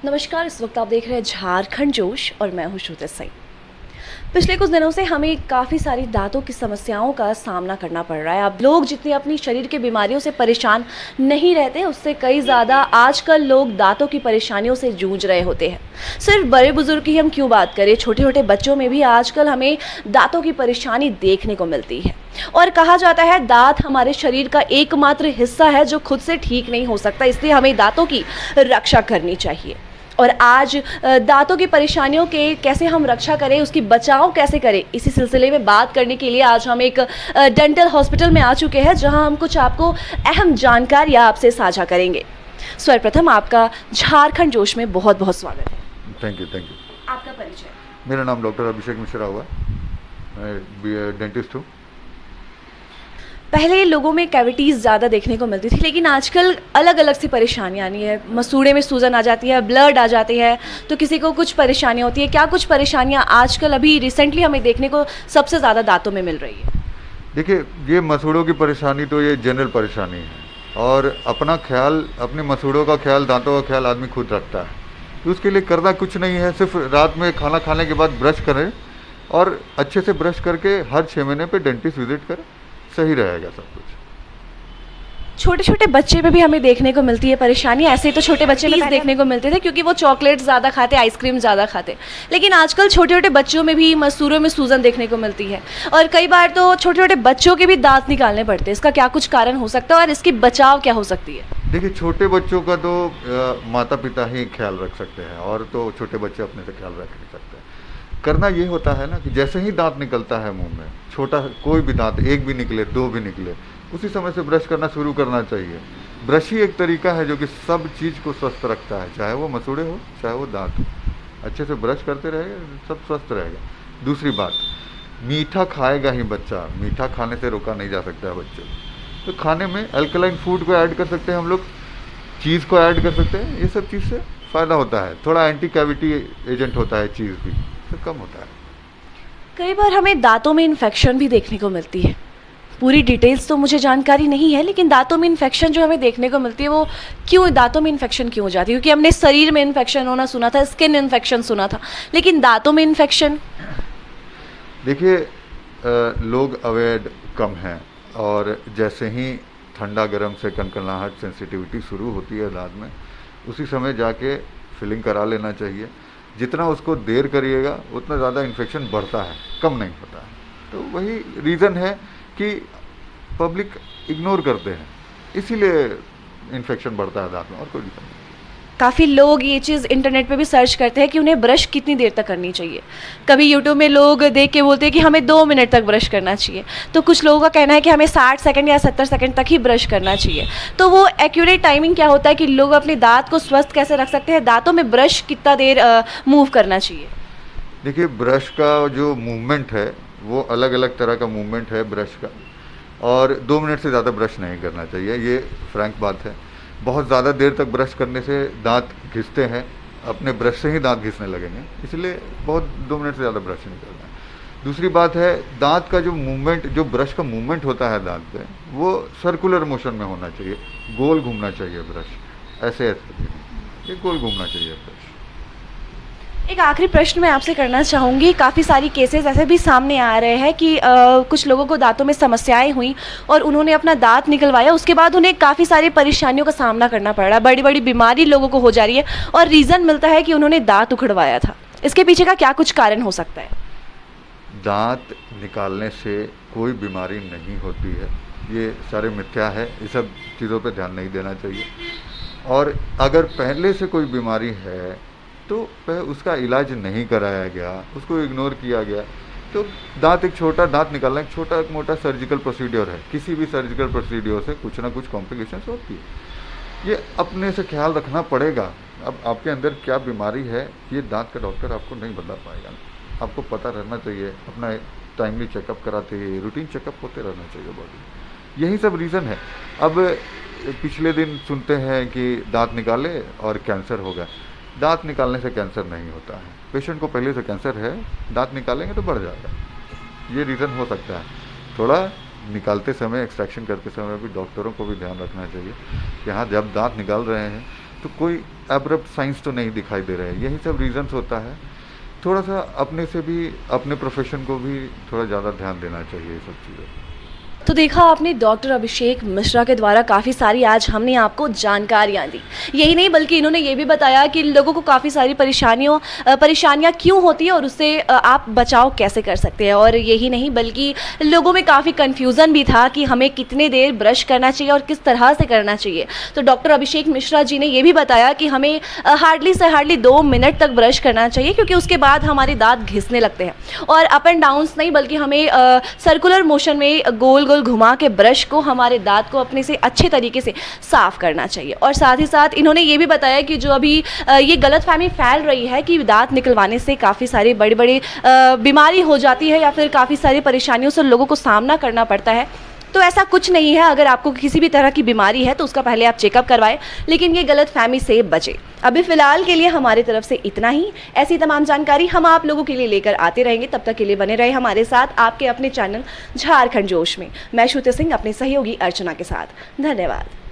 नमस्कार। इस वक्त आप देख रहे हैं झारखंड जोश और मैं हूँ श्रुति सिंह। पिछले कुछ दिनों से हमें काफ़ी सारी दांतों की समस्याओं का सामना करना पड़ रहा है। अब लोग जितनी अपनी शरीर की बीमारियों से परेशान नहीं रहते, उससे कई ज़्यादा आजकल लोग दांतों की परेशानियों से जूझ रहे होते हैं। सिर्फ बड़े बुजुर्ग की हम क्यों बात करें, छोटे छोटे बच्चों में भी आजकल हमें दांतों की परेशानी देखने को मिलती है। और कहा जाता है दांत हमारे शरीर का एकमात्र हिस्सा है जो खुद से ठीक नहीं हो सकता, इसलिए हमें दांतों की रक्षा करनी चाहिए। और आज दांतों की परेशानियों के कैसे हम रक्षा करें, उसकी बचाव कैसे करें, इसी सिलसिले में बात करने के लिए आज हम एक डेंटल हॉस्पिटल में आ चुके हैं, जहां हम कुछ आपको अहम जानकारियां आपसे साझा करेंगे। सर्वप्रथम आपका झारखंड जोश में बहुत बहुत स्वागत है। Thank you. आपका परिचय? मेरा नाम डॉक्टर अभिषेक मिश्रा हुआ, मैं डेंटिस्ट हूँ। पहले लोगों में कैविटीज़ ज़्यादा देखने को मिलती थी, लेकिन आजकल अलग अलग सी परेशानियाँ आनी है। मसूड़े में सूजन आ जाती है, ब्लड आ जाती है, तो किसी को कुछ परेशानियाँ होती है। क्या कुछ परेशानियाँ आजकल अभी रिसेंटली हमें देखने को सबसे ज़्यादा दांतों में मिल रही है? देखिए, ये मसूड़ों की परेशानी तो ये जनरल परेशानी है, और अपना ख्याल, अपने मसूड़ों का ख्याल, दांतों का ख्याल आदमी खुद रखता है। तो उसके लिए करना कुछ नहीं है, सिर्फ रात में खाना खाने के बाद ब्रश करें और अच्छे से ब्रश करके हर 6 महीने पे डेंटिस्ट विजिट करें, सही रहेगा सब कुछ। छोटे छोटे बच्चे में भी हमें देखने को मिलती है परेशानी। ऐसे तो छोटे बच्चे में देखने को मिलते थे क्योंकि वो चॉकलेट ज़्यादा खाते, आइसक्रीम ज़्यादा खाते, लेकिन आजकल छोटे छोटे बच्चों में भी मसूड़ों में सूजन देखने को मिलती है, और कई बार तो छोटे छोटे बच्चों के भी दांत निकालने पड़ते हैं। इसका क्या कुछ कारण हो सकता है और इसकी बचाव क्या हो सकती है? देखिए, छोटे बच्चों का तो माता पिता ही ख्याल रख सकते हैं, और तो छोटे बच्चे अपने से ख्याल रख नहीं सकते। करना ये होता है ना कि जैसे ही दांत निकलता है मुंह में, छोटा कोई भी दांत, एक भी निकले, दो भी निकले, उसी समय से ब्रश करना शुरू करना चाहिए। ब्रश ही एक तरीका है जो कि सब चीज़ को स्वस्थ रखता है, चाहे वो मसूड़े हो चाहे वो दांत हो। अच्छे से ब्रश करते रहेगा, सब स्वस्थ रहेगा। दूसरी बात, मीठा खाएगा ही बच्चा, मीठा खाने से रोका नहीं जा सकता है बच्चे को। तो खाने में अल्कलाइन फूड को ऐड कर सकते हैं हम लोग, चीज़ को ऐड कर सकते हैं। ये सब चीज़ से फ़ायदा होता है। थोड़ा एंटी कैविटी एजेंट होता है चीज़ भी, तो कम होता है। कई बार हमें दांतों में इन्फेक्शन भी देखने को मिलती है। पूरी डिटेल्स तो मुझे जानकारी नहीं है, लेकिन दांतों में इन्फेक्शन जो हमें देखने को मिलती है वो क्यों, दांतों में इन्फेक्शन क्यों हो जाती है? क्योंकि हमने शरीर में इन्फेक्शन होना सुना था, स्किन इन्फेक्शन सुना था, लेकिन दांतों में इन्फेक्शन? देखिए, लोग अवेयर कम हैं, और जैसे ही ठंडा गर्म से कनकनाहट, सेंसिटिविटी शुरू होती है दांत में, उसी समय जाके फिलिंग करा लेना चाहिए। जितना उसको देर करिएगा उतना ज़्यादा इन्फेक्शन बढ़ता है, कम नहीं होता है। तो वही रीज़न है कि पब्लिक इग्नोर करते हैं, इसीलिए इन्फेक्शन बढ़ता है दांत में, और कोई रीज़न नहीं। काफ़ी लोग ये चीज़ इंटरनेट पे भी सर्च करते हैं कि उन्हें ब्रश कितनी देर तक करनी चाहिए। कभी यूट्यूब में लोग देख के बोलते हैं कि हमें 2 मिनट तक ब्रश करना चाहिए, तो कुछ लोगों का कहना है कि हमें 60 सेकंड या 70 सेकंड तक ही ब्रश करना चाहिए। तो वो एक्यूरेट टाइमिंग क्या होता है कि लोग अपने दांत को स्वस्थ कैसे रख सकते हैं? दांतों में ब्रश कितना देर मूव करना चाहिए? देखिए, ब्रश का जो मूवमेंट है वो अलग अलग तरह का मूवमेंट है ब्रश का, और 2 मिनट से ज़्यादा ब्रश नहीं करना चाहिए, ये फ्रैंक बात है। बहुत ज़्यादा देर तक ब्रश करने से दांत घिसते हैं, अपने ब्रश से ही दांत घिसने लगेंगे, इसलिए 2 मिनट से ज़्यादा ब्रश नहीं करना है। दूसरी बात है, दांत का जो मूवमेंट, जो ब्रश का मूवमेंट होता है दांत पे, वो सर्कुलर मोशन में होना चाहिए, गोल घूमना चाहिए ब्रश, ऐसे ये गोल घूमना चाहिए ब्रश। एक आखिरी प्रश्न मैं आपसे करना चाहूँगी। काफ़ी सारी केसेस ऐसे भी सामने आ रहे हैं कि कुछ लोगों को दांतों में समस्याएं हुई और उन्होंने अपना दांत निकलवाया, उसके बाद उन्हें काफ़ी सारी परेशानियों का सामना करना पड़ रहा है, बड़ी बड़ी बीमारी लोगों को हो जा रही है, और रीज़न मिलता है कि उन्होंने दांत उखड़वाया था। इसके पीछे का क्या कुछ कारण हो सकता है? दांत निकालने से कोई बीमारी नहीं होती है, ये सारे मिथ्या है, ये सब चीज़ों पे ध्यान नहीं देना चाहिए। और अगर पहले से कोई बीमारी है तो उसका इलाज नहीं कराया गया, उसको इग्नोर किया गया, तो दांत, एक छोटा दांत निकालना एक छोटा मोटा सर्जिकल प्रोसीड्योर है। किसी भी सर्जिकल प्रोसीड्योर से कुछ ना कुछ कॉम्प्लिकेशंस होती है, ये अपने से ख्याल रखना पड़ेगा। अब आपके अंदर क्या बीमारी है ये दांत का डॉक्टर आपको नहीं बता पाएगा, आपको पता रहना चाहिए, अपना टाइमली चेकअप कराते हुए रूटीन चेकअप होते रहना चाहिए बॉडी। यही सब रीज़न है। अब पिछले दिन सुनते हैं कि दांत निकाले और कैंसर हो गया। दांत निकालने से कैंसर नहीं होता है, पेशेंट को पहले से कैंसर है, दांत निकालेंगे तो बढ़ जाएगा, ये रीज़न हो सकता है। थोड़ा निकालते समय, एक्सट्रैक्शन करते समय भी डॉक्टरों को भी ध्यान रखना चाहिए कि हाँ, जब दांत निकाल रहे हैं तो कोई एब्रप्ट साइंस तो नहीं दिखाई दे रहे हैं। यही सब रीजंस होता है। थोड़ा सा अपने से भी, अपने प्रोफेशन को भी थोड़ा ज़्यादा ध्यान देना चाहिए ये सब चीज़ों पर। तो देखा आपने डॉक्टर अभिषेक मिश्रा के द्वारा काफ़ी सारी आज हमने आपको जानकारियाँ दी। यही नहीं बल्कि इन्होंने ये भी बताया कि लोगों को काफ़ी सारी परेशानियाँ क्यों होती हैं और उससे आप बचाव कैसे कर सकते हैं। और यही नहीं बल्कि लोगों में काफ़ी कन्फ्यूज़न भी था कि हमें कितने देर ब्रश करना चाहिए और किस तरह से करना चाहिए। तो डॉक्टर अभिषेक मिश्रा जी ने ये भी बताया कि हमें हार्डली से हार्डली 2 मिनट तक ब्रश करना चाहिए, क्योंकि उसके बाद हमारे दाँत घिसने लगते हैं। और अप एंड डाउन्स नहीं बल्कि हमें सर्कुलर मोशन में गोल घुमा के ब्रश को, हमारे दांत को अपने से अच्छे तरीके से साफ करना चाहिए। और साथ ही साथ इन्होंने ये भी बताया कि जो अभी ये गलतफहमी फैल रही है कि दांत निकलवाने से काफ़ी सारी बड़ी बड़ी बीमारी हो जाती है या फिर काफ़ी सारी परेशानियों से लोगों को सामना करना पड़ता है, तो ऐसा कुछ नहीं है। अगर आपको किसी भी तरह की बीमारी है तो उसका पहले आप चेकअप करवाएं, लेकिन ये गलतफहमी से बचें। अभी फ़िलहाल के लिए हमारी तरफ से इतना ही। ऐसी तमाम जानकारी हम आप लोगों के लिए लेकर आते रहेंगे। तब तक के लिए बने रहे हमारे साथ आपके अपने चैनल झारखंड जोश में। मैं श्रुति सिंह अपने सहयोगी अर्चना के साथ। धन्यवाद।